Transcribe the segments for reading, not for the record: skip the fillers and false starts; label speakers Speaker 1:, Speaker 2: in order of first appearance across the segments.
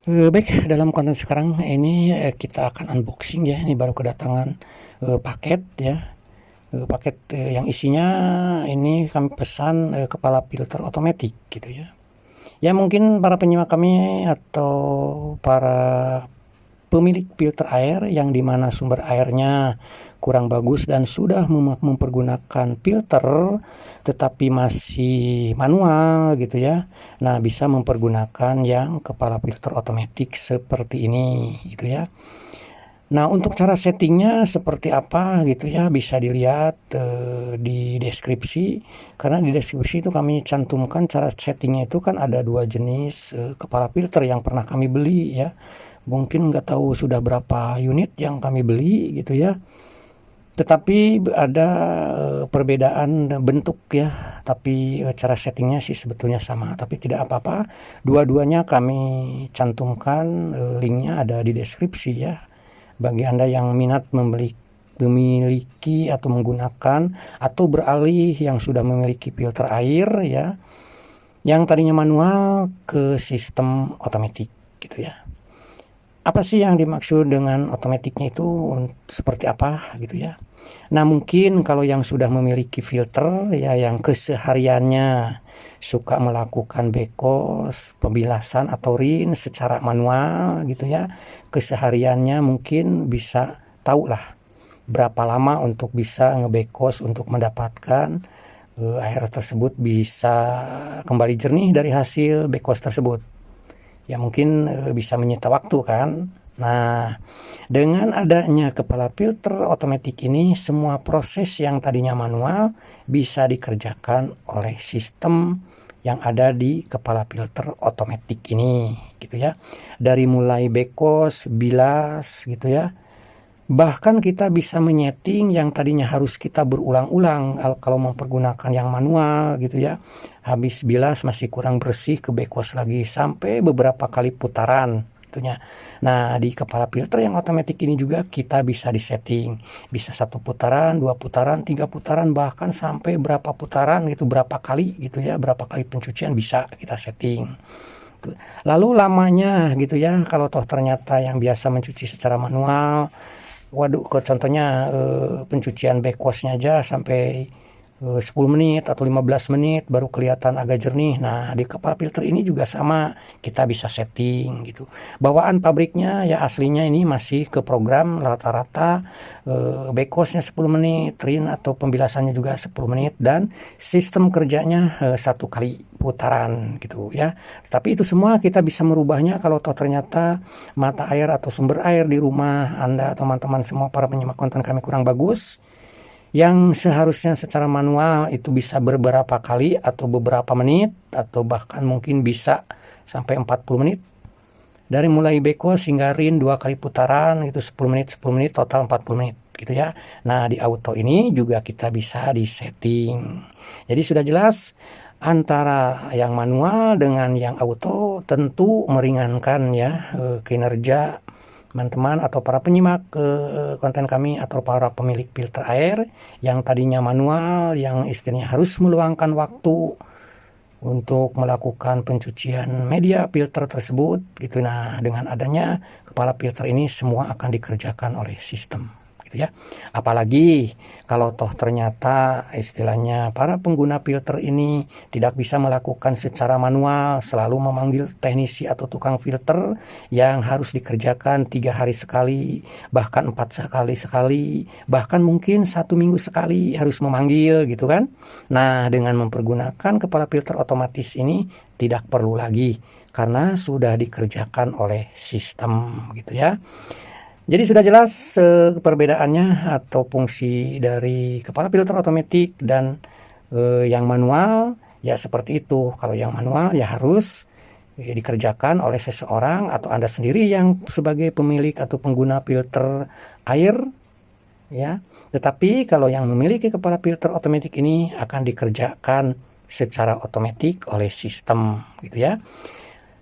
Speaker 1: Baik, dalam konten sekarang ini kita akan unboxing ya. Ini baru kedatangan paket ya. Paket yang isinya ini kami pesan kepala filter otomatis gitu ya. Ya mungkin para penyimak kami atau para pemilik filter air yang dimana sumber airnya kurang bagus dan sudah mempergunakan filter tetapi masih manual gitu ya. Nah, bisa mempergunakan yang kepala filter otomatis seperti ini gitu ya. Nah, untuk cara settingnya seperti apa gitu ya, bisa dilihat di deskripsi. Karena di deskripsi itu kami cantumkan cara settingnya. Itu kan ada dua jenis kepala filter yang pernah kami beli ya. Mungkin nggak tahu sudah berapa unit yang kami beli gitu ya. Tetapi ada perbedaan bentuk ya. Tapi cara settingnya sih sebetulnya sama. Tapi tidak apa-apa. Dua-duanya kami cantumkan, linknya ada di deskripsi ya. Bagi Anda yang minat memiliki atau menggunakan atau beralih yang sudah memiliki filter air ya, yang tadinya manual ke sistem otomatis gitu ya. Apa sih yang dimaksud dengan otomatiknya itu seperti apa gitu ya. Nah, mungkin kalau yang sudah memiliki filter ya, yang kesehariannya suka melakukan bekos, pembilasan atau rin secara manual gitu ya, kesehariannya mungkin bisa tahu lah berapa lama untuk bisa ngebekos untuk mendapatkan air tersebut bisa kembali jernih dari hasil bekos tersebut. Ya mungkin bisa menyita waktu kan. Nah, dengan adanya kepala filter otomatis ini, semua proses yang tadinya manual bisa dikerjakan oleh sistem yang ada di kepala filter otomatis ini gitu ya. Dari mulai bekos, bilas gitu ya. Bahkan kita bisa menyeting yang tadinya harus kita berulang-ulang kalau mempergunakan yang manual gitu ya. Habis bilas masih kurang bersih, ke bekos lagi sampai beberapa kali putaran gitunya. Nah, di kepala filter yang otomatis ini juga kita bisa disetting. Bisa 1 putaran, 2 putaran, 3 putaran, bahkan sampai berapa putaran gitu, berapa kali gitu ya, berapa kali pencucian bisa kita setting. Lalu lamanya gitu ya, kalau toh ternyata yang biasa mencuci secara manual, waduh, contohnya pencucian bekosnya aja sampai 10 menit atau 15 menit baru kelihatan agak jernih. Nah, di kepala filter ini juga sama, kita bisa setting gitu. Bawaan pabriknya ya aslinya ini masih ke program rata-rata bekosnya 10 menit, rin atau pembilasannya juga 10 menit, dan sistem kerjanya 1 kali putaran gitu ya. Tapi itu semua kita bisa merubahnya kalau toh ternyata mata air atau sumber air di rumah Anda, teman-teman semua para penyimak konten kami kurang bagus. Yang seharusnya secara manual itu bisa beberapa kali atau beberapa menit atau bahkan mungkin bisa sampai 40 menit. Dari mulai bekos hingga rin 2 kali putaran itu 10 menit total 40 menit gitu ya. Nah, di auto ini juga kita bisa disetting. Jadi sudah jelas antara yang manual dengan yang auto tentu meringankan ya kinerja teman-teman atau para penyimak konten kami atau para pemilik filter air yang tadinya manual, yang istilahnya harus meluangkan waktu untuk melakukan pencucian media filter tersebut gitu. Nah, dengan adanya kepala filter ini semua akan dikerjakan oleh sistem gitu ya. Apalagi kalau toh ternyata istilahnya para pengguna filter ini tidak bisa melakukan secara manual, selalu memanggil teknisi atau tukang filter yang harus dikerjakan 3 hari sekali, bahkan 4 sekali, bahkan mungkin 1 minggu sekali harus memanggil gitu kan. Nah, dengan mempergunakan kepala filter otomatis ini tidak perlu lagi karena sudah dikerjakan oleh sistem gitu ya. Jadi sudah jelas perbedaannya atau fungsi dari kepala filter otomatis dan yang manual ya seperti itu. Kalau yang manual ya harus dikerjakan oleh seseorang atau Anda sendiri yang sebagai pemilik atau pengguna filter air ya. Tetapi kalau yang memiliki kepala filter otomatis ini akan dikerjakan secara otomatis oleh sistem gitu ya.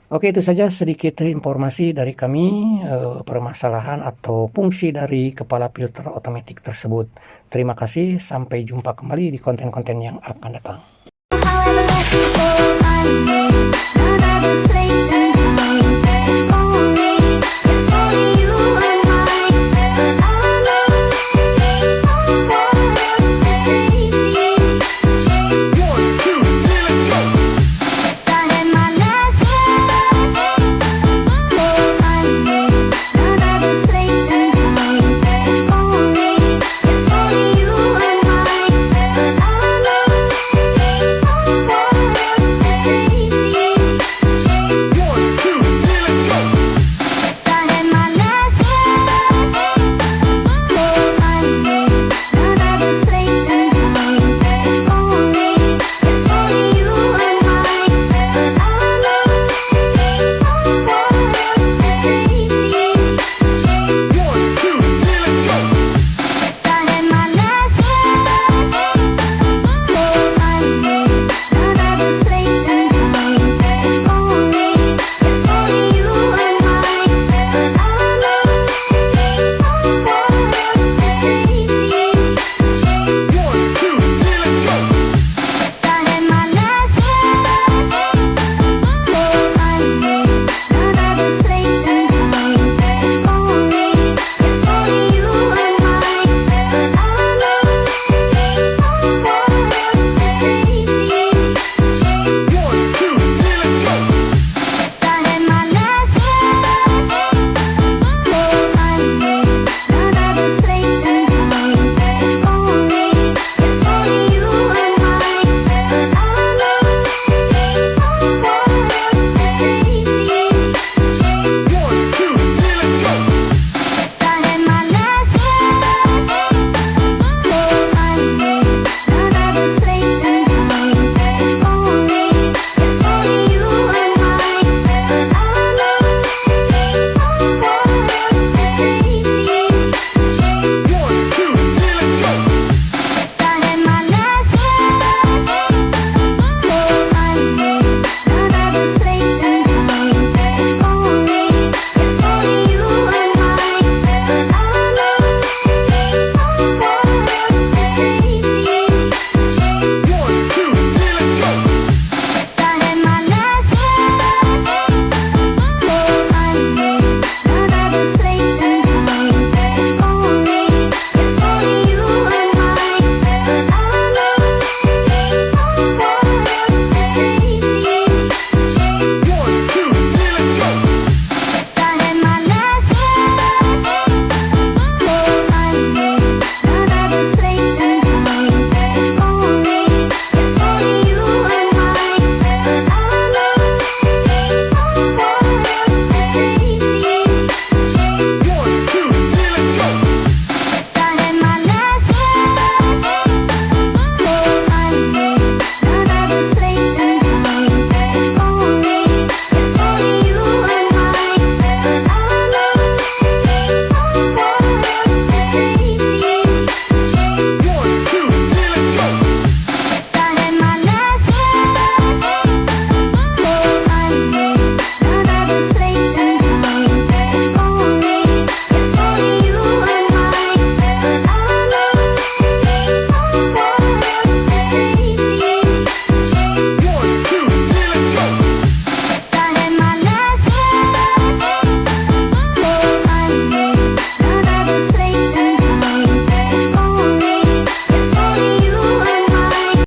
Speaker 1: Oke, itu saja sedikit informasi dari kami permasalahan atau fungsi dari kepala filter otomatis tersebut. Terima kasih, sampai jumpa kembali di konten-konten yang akan datang.